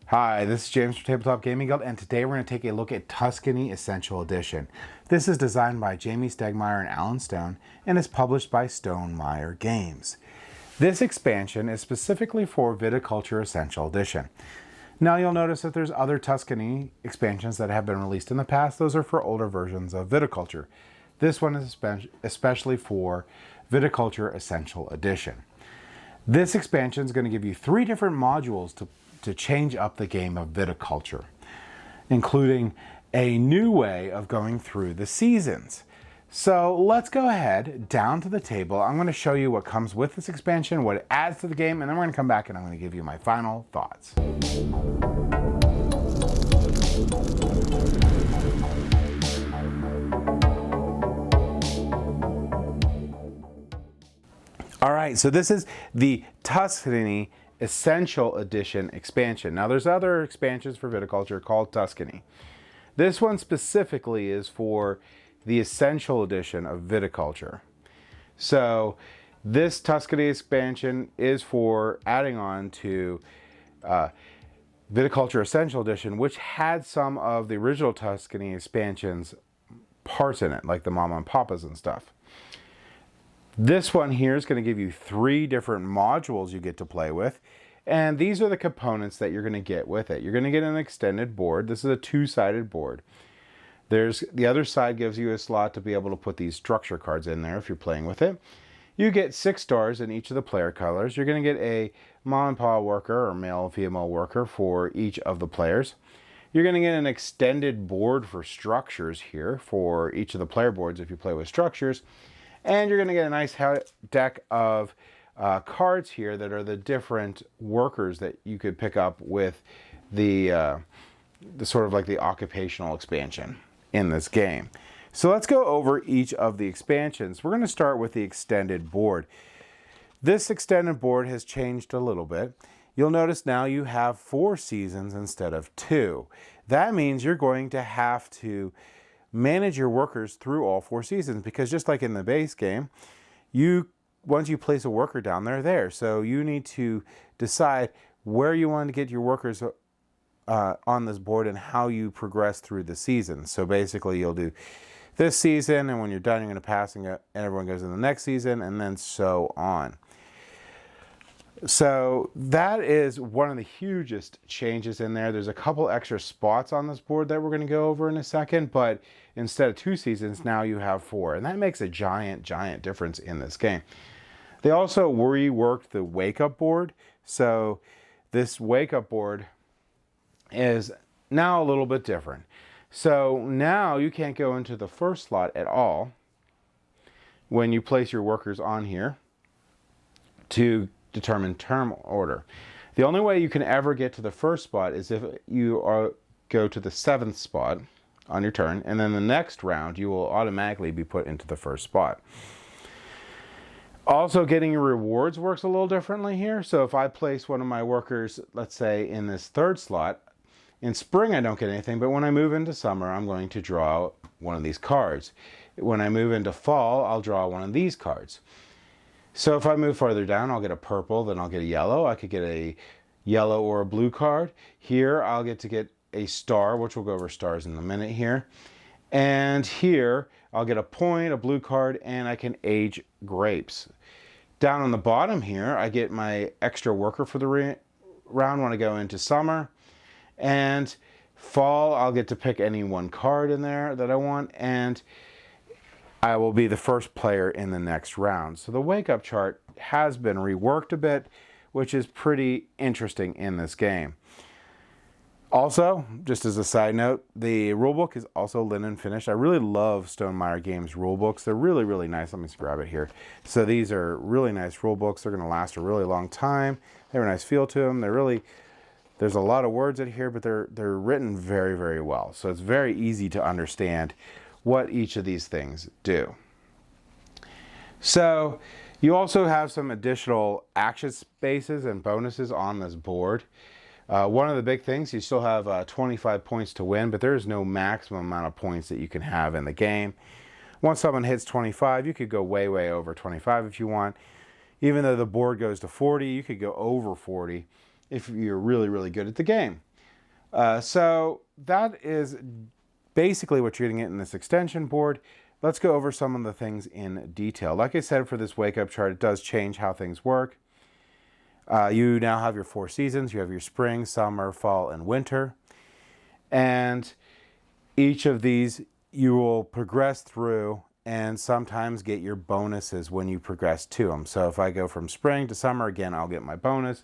Hi, this is James from Tabletop Gaming Guild, and today we're going to take a look at Tuscany Essential Edition. This is designed by Jamie Stegmaier and Alan Stone, and is published by Stonemaier Games. This expansion is specifically for Viticulture Essential Edition. Now you'll notice that there's other Tuscany expansions that have been released in the past. Those are for older versions of Viticulture. This one is especially for Viticulture Essential Edition. This expansion is going to give you 3 different modules to change up the game of viticulture, including a new way of going through the seasons. So let's go ahead down to the table. I'm going to show you what comes with this expansion, what it adds to the game, and then we're going to come back and I'm going to give you my final thoughts. All right, so this is the Tuscany Essential Edition expansion. Now there's other expansions for viticulture called Tuscany. This one specifically is for the Essential Edition of viticulture. So this Tuscany expansion is for adding on to Viticulture Essential Edition, which had some of the original Tuscany expansions parts in it, like the Mama and Papas and stuff. This one here is going to give you 3 different modules you get to play with, and these are the components that you're going to get with it. You're going to get an extended board. This is a 2-sided board. The other side gives you a slot to be able to put these structure cards in there if you're playing with it. You get 6 stars in each of the player colors. You're going to get a mom and pop worker or male female worker for each of the players. You're going to get an extended board for structures here for each of the player boards if you play with structures. And you're going to get a nice deck of cards here that are the different workers that you could pick up with the sort of like the occupational expansion in this game. So let's go over each of the expansions. We're going to start with the extended board. This extended board has changed a little bit. You'll notice now you have 4 seasons instead of 2. That means you're going to have to manage your workers through all 4 seasons, because just like in the base game, once you place a worker down, they're there. So you need to decide where you want to get your workers on this board and how you progress through the season. So basically you'll do this season, and when you're done, you're going to pass and everyone goes in the next season, and then so on. So that is one of the hugest changes in there. There's a couple extra spots on this board that we're going to go over in a second, but instead of 2 seasons, now you have 4. And that makes a giant difference in this game. They also reworked the wake-up board. So this wake-up board is now a little bit different. So now you can't go into the first slot at all when you place your workers on here to determine turn order. The only way you can ever get to the first spot is if you go to the 7th spot on your turn, and then the next round you will automatically be put into the first spot. Also, getting your rewards works a little differently here. So if I place one of my workers, let's say in this 3rd slot, in spring I don't get anything, but when I move into summer I'm going to draw one of these cards. When I move into fall, I'll draw one of these cards. So if I move farther down, I'll get a purple, then I'll get a yellow. I could get a yellow or a blue card. Here, I'll get to get a star, which we'll go over stars in a minute here. And here, I'll get a point, a blue card, and I can age grapes. Down on the bottom here, I get my extra worker for the round when I go into summer. And fall, I'll get to pick any one card in there that I want, and I will be the first player in the next round. So the wake-up chart has been reworked a bit, which is pretty interesting in this game. Also, just as a side note, the rulebook is also linen finished. I really love Stonemaier Games rulebooks. They're really nice. Let me just grab it here. So these are really nice rulebooks. They're going to last a really long time. They have a nice feel to them. There's a lot of words in here, but they're written very well. So it's very easy to understand what each of these things do. So you also have some additional action spaces and bonuses on this board. One of the big things, you still have 25 points to win, but there is no maximum amount of points that you can have in the game. Once someone hits 25, you could go way over 25 if you want. Even though the board goes to 40, you could go over 40 if you're really good at the game. So that is basically what you're going to get in this extension board. Let's go over some of the things in detail. Like I said, for this wake up chart, it does change how things work. You now have your 4 seasons. You have your spring, summer, fall, and winter. And each of these you will progress through and sometimes get your bonuses when you progress to them. So if I go from spring to summer, again, I'll get my bonus,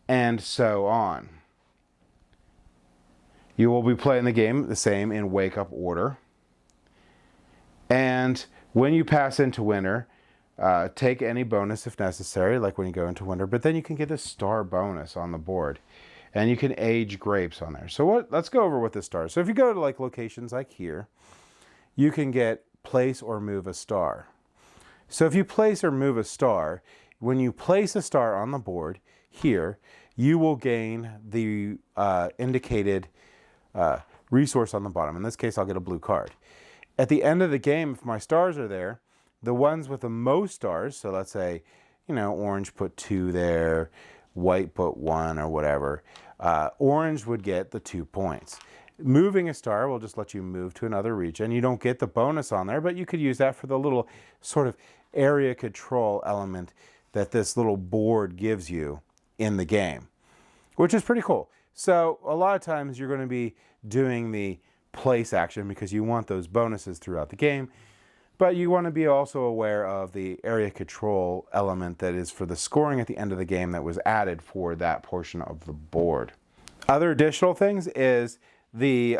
and so on. You will be playing the game the same in wake up order. And when you pass into winter, take any bonus if necessary, like when you go into winter, but then you can get a star bonus on the board. And you can age grapes on there. So let's go over what the stars. So if you go to like locations like here, you can get place or move a star. So if you place or move a star, when you place a star on the board here, you will gain the indicated resource on the bottom. In this case, I'll get a blue card. At the end of the game, if my stars are there, the ones with the most stars, so let's say, orange put 2 there, white put 1 or whatever, orange would get the 2 points. Moving a star will just let you move to another region. You don't get the bonus on there, but you could use that for the little sort of area control element that this little board gives you in the game, which is pretty cool. So a lot of times you're going to be doing the place action because you want those bonuses throughout the game, but you want to be also aware of the area control element that is for the scoring at the end of the game that was added for that portion of the board. Other additional things is these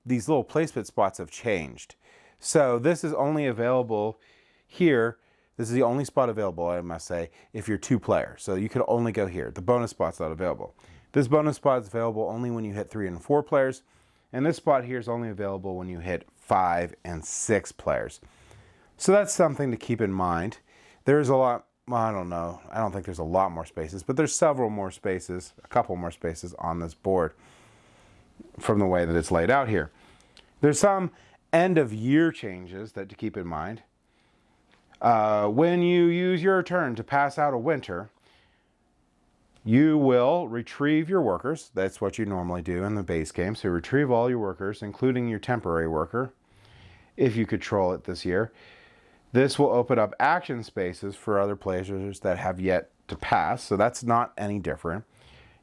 little placement spots have changed. So this is only available here. This is the only spot available, I must say, if you're 2 players. So you could only go here. The bonus spot's not available. This bonus spot is available only when you hit 3 and 4 players. And this spot here is only available when you hit 5 and 6 players. So that's something to keep in mind. There's a lot, I don't know, I don't think there's a lot more spaces, but there's several more spaces, a couple more spaces on this board from the way that it's laid out here. There's some end of year changes that to keep in mind. When you use your turn to pass out a winter, you will retrieve your workers. That's what you normally do in the base game. So retrieve all your workers, including your temporary worker, if you control it this year. This will open up action spaces for other players that have yet to pass. So that's not any different.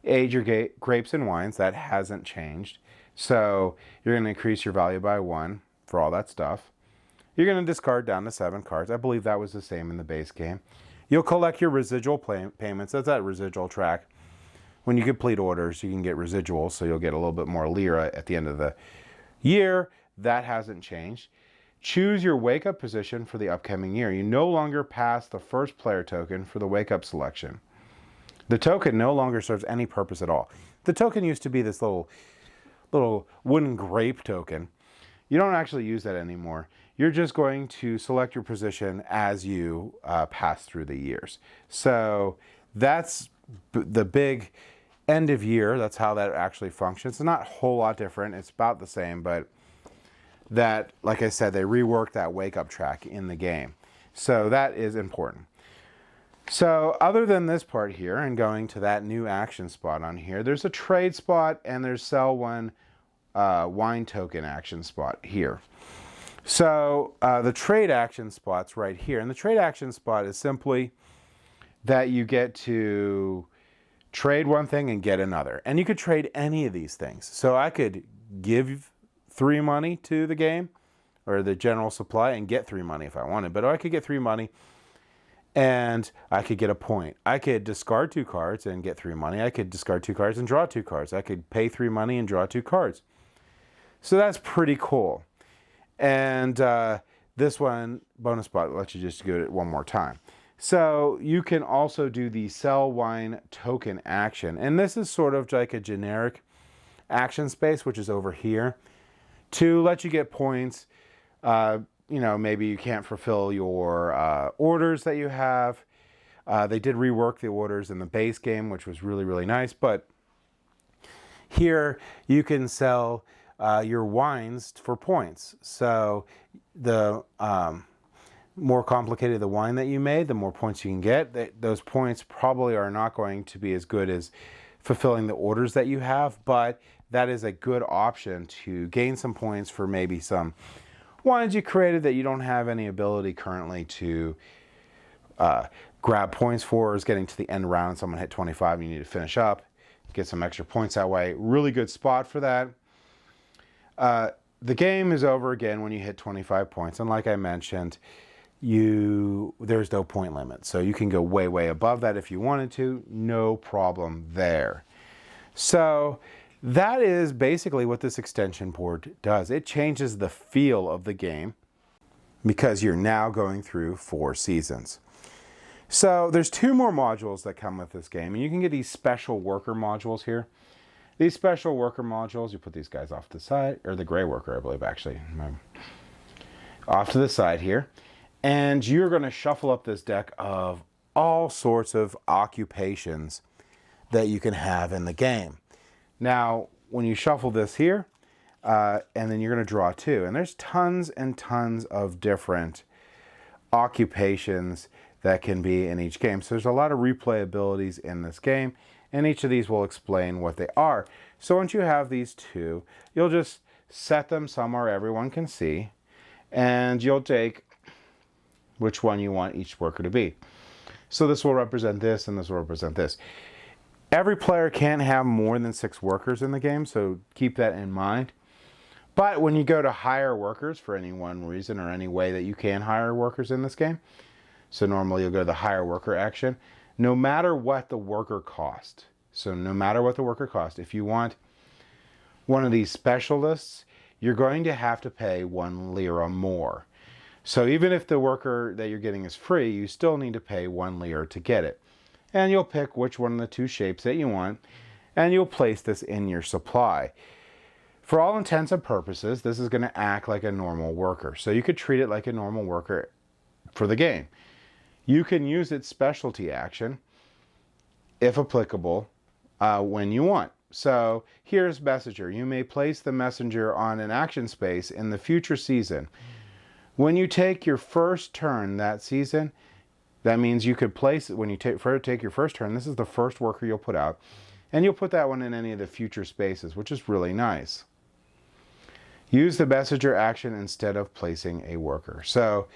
Age your grapes and wines. That hasn't changed. So you're going to increase your value by 1 for all that stuff. You're going to discard down to 7 cards. I believe that was the same in the base game. You'll collect your residual payments. That's that residual track. When you complete orders, you can get residuals, so you'll get a little bit more lira at the end of the year. That hasn't changed. Choose your wake-up position for the upcoming year. You no longer pass the first player token for the wake-up selection. The token no longer serves any purpose at all. The token used to be this little wooden grape token. You don't actually use that anymore. You're just going to select your position as you pass through the years. So that's the big end of year. That's how that actually functions. It's not a whole lot different. It's about the same, but that, like I said, they reworked that wake-up track in the game. So that is important. So other than this part here and going to that new action spot on here, there's a trade spot and there's sell 1 wine token action spot here. So the trade action spot's right here. And the trade action spot is simply that you get to trade one thing and get another. And you could trade any of these things. So I could give 3 money to the game or the general supply and get 3 money if I wanted. But I could get 3 money and I could get a point. I could discard 2 cards and get 3 money. I could discard 2 cards and draw 2 cards. I could pay 3 money and draw 2 cards. So that's pretty cool. And this one, bonus spot, lets you just do it one more time. So you can also do the sell wine token action. And this is sort of like a generic action space, which is over here, to let you get points. Maybe you can't fulfill your orders that you have. They did rework the orders in the base game, which was really, really nice. But here you can sell your wines for points. So the more complicated the wine that you made, the more points you can get. Those points probably are not going to be as good as fulfilling the orders that you have, but that is a good option to gain some points for maybe some ones you created that you don't have any ability currently to grab points for. Is getting to the end round, someone hit 25 and you need to finish up, get some extra points that way. Really good spot for that. The game is over again when you hit 25 points, and like I mentioned, there's no point limit, so you can go way above that if you wanted to, no problem there. So that is basically what this extension board does. It changes the feel of the game because you're now going through 4 seasons. So there's 2 more modules that come with this game, and you can get these special worker modules here. These special worker modules, you put these guys off to the side, or the gray worker, I believe, actually, off to the side here. And you're going to shuffle up this deck of all sorts of occupations that you can have in the game. Now, when you shuffle this here, and then you're going to draw 2. And there's tons and tons of different occupations that can be in each game. So there's a lot of replayabilities in this game, and each of these will explain what they are. So once you have these 2, you'll just set them somewhere everyone can see, and you'll take which one you want each worker to be. So this will represent this, and this will represent this. Every player can't have more than 6 workers in the game, so keep that in mind. But when you go to hire workers for any one reason or any way that you can hire workers in this game, so normally you'll go to the hire worker action, no matter what the worker cost. So no matter what the worker cost, if you want one of these specialists, you're going to have to pay 1 lira more. So even if the worker that you're getting is free, you still need to pay 1 lira to get it. And you'll pick which one of the 2 shapes that you want, and you'll place this in your supply. For all intents and purposes, this is going to act like a normal worker. So you could treat it like a normal worker for the game. You can use its specialty action, if applicable, when you want. So here's Messenger. You may place the Messenger on an action space in the future season. When you take your first turn that season, that means you could place it when you take your first turn. This is the first worker you'll put out, and you'll put that one in any of the future spaces, which is really nice. Use the Messenger action instead of placing a worker. So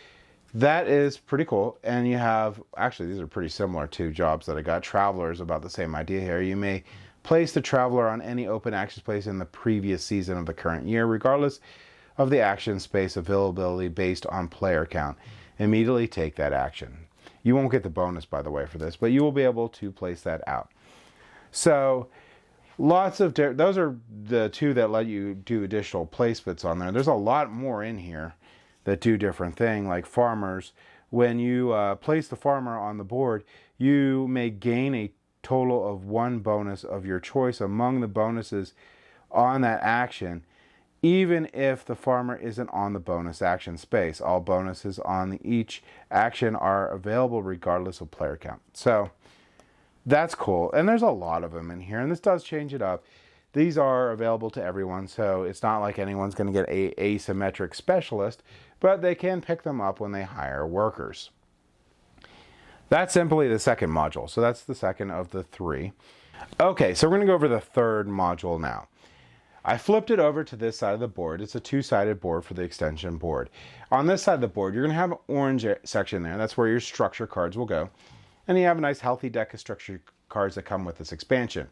that is pretty cool. And you have, actually, these are pretty similar to jobs that I got. Traveler is about the same idea here. You may place the Traveler on any open action space in the previous season of the current year, regardless of the action space availability based on player count. Immediately take that action. You won't get the bonus, by the way, for this, but you will be able to place that out. So lots of, those are the 2 that let you do additional placements on there. There's a lot more in here that do different things, like farmers. When you place the farmer on the board, you may gain a total of 1 bonus of your choice among the bonuses on that action, even if the farmer isn't on the bonus action space. All bonuses on each action are available regardless of player count. So that's cool. And there's a lot of them in here, and this does change it up. These are available to everyone, so it's not like anyone's going to get a asymmetric specialist, but they can pick them up when they hire workers. That's simply the second module. So that's the second of the 3. Okay, so we're going to go over the third module now. I flipped it over to this side of the board. It's a 2-sided board for the extension board. On this side of the board, you're going to have an orange section there. That's where your structure cards will go. And you have a nice healthy deck of structure cards that come with this expansion.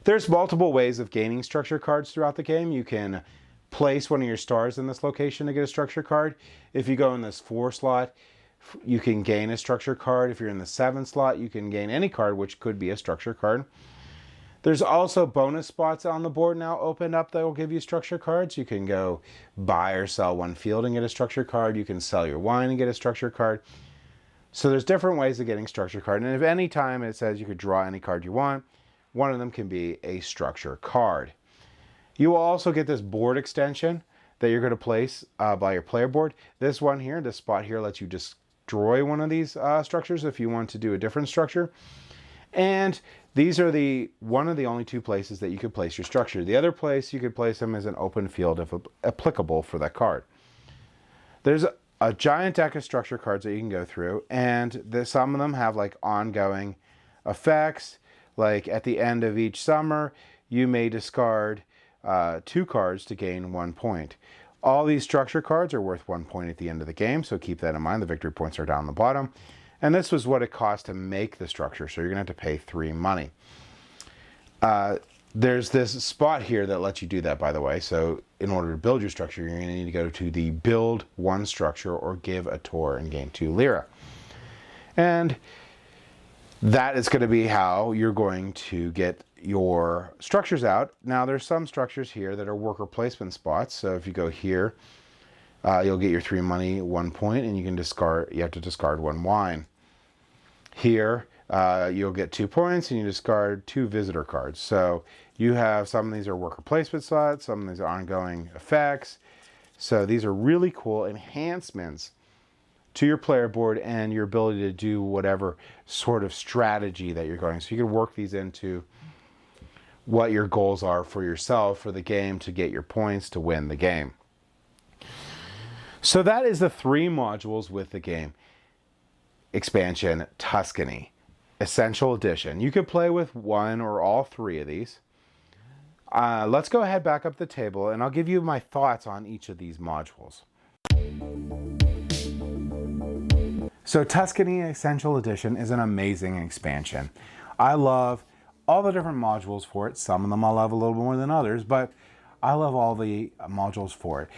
There's multiple ways of gaining structure cards throughout the game. You can place one of your stars in this location to get a structure card. If you go in this 4 slot, you can gain a structure card. If you're in the 7 slot, you can gain any card, which could be a structure card. There's also bonus spots on the board now opened up that will give you structure cards. You can go buy or sell 1 field and get a structure card. You can sell your wine and get a structure card. So there's different ways of getting structure card. And if any time it says you could draw any card you want, one of them can be a structure card. You will also get this board extension that you're going to place by your player board. This one here, this spot here, lets you destroy one of these structures if you want to do a different structure. And these are one of the only 2 places that you could place your structure. The other place you could place them is an open field if applicable for that card. There's a giant deck of structure cards that you can go through, and some of them have like ongoing effects, Like at the end of each summer, you may discard 2 cards to gain 1 point. All these structure cards are worth 1 point at the end of the game, so keep that in mind. The victory points are down the bottom. And this was what it cost to make the structure, so you're going to have to pay 3 money. There's this spot here that lets you do that, by the way. So in order to build your structure, you're going to need to go to the build 1 structure or give a tour and gain 2 lira. And that is going to be how you're going to get your structures out. Now there's some structures here that are worker placement spots. So if you go here, you'll get your 3 money, 1 point, and you have to discard 1 wine. Here, you'll get 2 points and you discard 2 visitor cards. So you have some of these are worker placement slots, some of these are ongoing effects. So these are really cool enhancements to your player board and your ability to do whatever sort of strategy that you're going. So you can work these into what your goals are for yourself for the game to get your points to win the game. So that is the 3 modules with the game. Expansion Tuscany, Essential Edition. You could play with 1 or all 3 of these. Let's go ahead back up the table and I'll give you my thoughts on each of these modules. So Tuscany Essential Edition is an amazing expansion. I love all the different modules for it. Some of them I love a little more than others, but I love all the modules for it.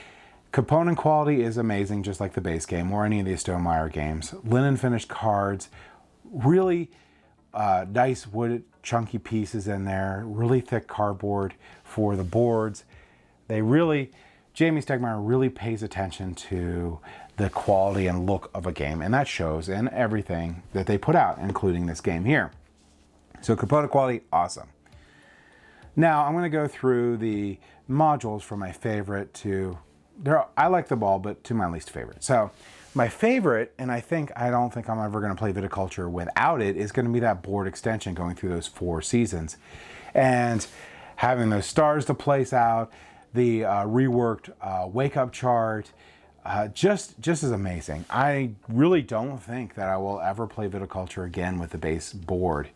Component quality is amazing, just like the base game or any of the Stonemaier games. Linen finished cards, really nice wood chunky pieces in there, really thick cardboard for the boards. Jamie Stegmaier really pays attention to the quality and look of a game, and that shows in everything that they put out, including this game here. So component quality, awesome. Now I'm going to go through the modules from my favorite to I like them all, but to my least favorite. So my favorite, and I don't think I'm ever going to play Viticulture without it, is going to be that board extension going through those 4 seasons and having those stars to place out, the reworked wake up chart. Just as amazing. I really don't think that I will ever play Viticulture again with the base board.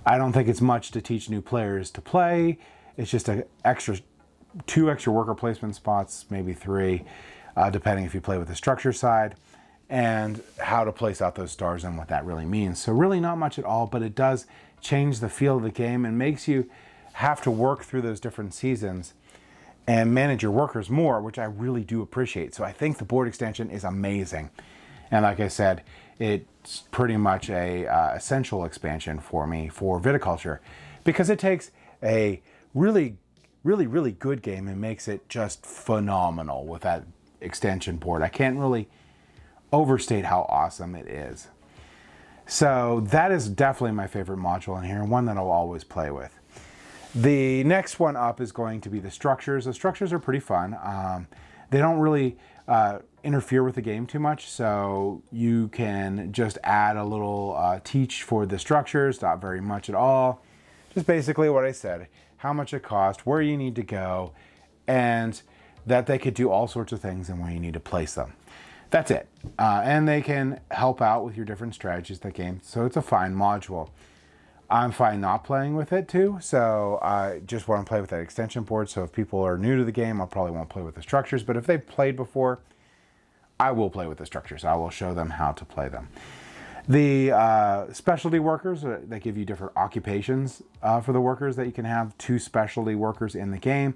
I don't think it's much to teach new players to play. It's just an extra 2 extra worker placement spots, maybe 3, depending if you play with the structure side, and how to place out those stars and what that really means. So really not much at all, but it does change the feel of the game and makes you have to work through those different seasons and manage your workers more, which I really do appreciate. So I think the board extension is amazing. And like I said, it's pretty much a essential expansion for me for Viticulture, because it takes a really good game and makes it just phenomenal with that extension board. I can't really overstate how awesome it is. So that is definitely my favorite module in here, and one that I'll always play with. The next one up is going to be the structures. The structures are pretty fun. They don't really interfere with the game too much, so you can just add a little teach for the structures, not very much at all. Just basically what I said, how much it costs, where you need to go, and that they could do all sorts of things and where you need to place them. That's it. And they can help out with your different strategies in the game, so it's a fine module. I'm fine not playing with it too, so I just want to play with that extension board. So if people are new to the game, I probably won't play with the structures, but if they've played before, I will play with the structures. I will show them how to play them. The specialty workers, that give you different occupations for the workers that you can have, 2 specialty workers in the game.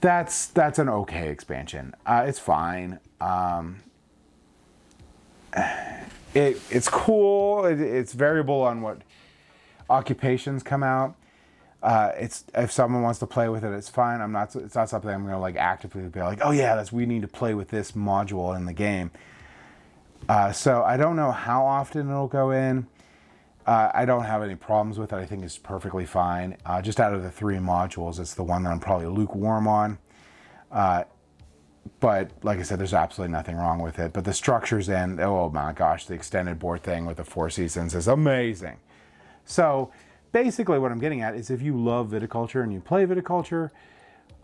That's an okay expansion. It's fine. It's cool. It's variable on what occupations come out. It's if someone wants to play with it, it's fine. It's not something I'm gonna like actively be like, oh yeah, we need to play with this module in the game. So I don't know how often it'll go in. I don't have any problems with it. I think it's perfectly fine. Just out of the 3 modules, it's the one that I'm probably lukewarm on. But like I said, there's absolutely nothing wrong with it. But the structures and, oh my gosh, the extended board thing with the 4 seasons is amazing. So basically what I'm getting at is if you love Viticulture and you play Viticulture,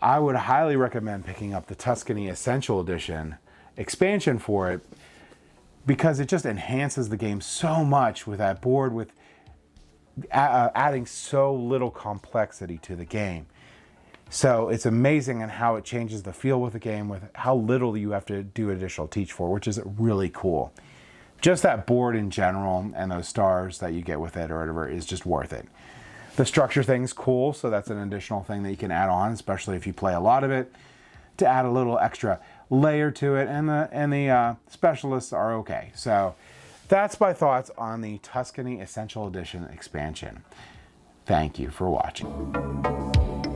I would highly recommend picking up the Tuscany Essential Edition expansion for it, because it just enhances the game so much with that board, with adding so little complexity to the game. So it's amazing in how it changes the feel with the game with how little you have to do additional teach for, which is really cool. Just that board in general and those stars that you get with it or whatever is just worth it. The structure thing's cool, so that's an additional thing that you can add on, especially if you play a lot of it, to add a little extra layer to it, and the specialists are okay. So that's my thoughts on the Tuscany Essential Edition expansion. Thank you for watching.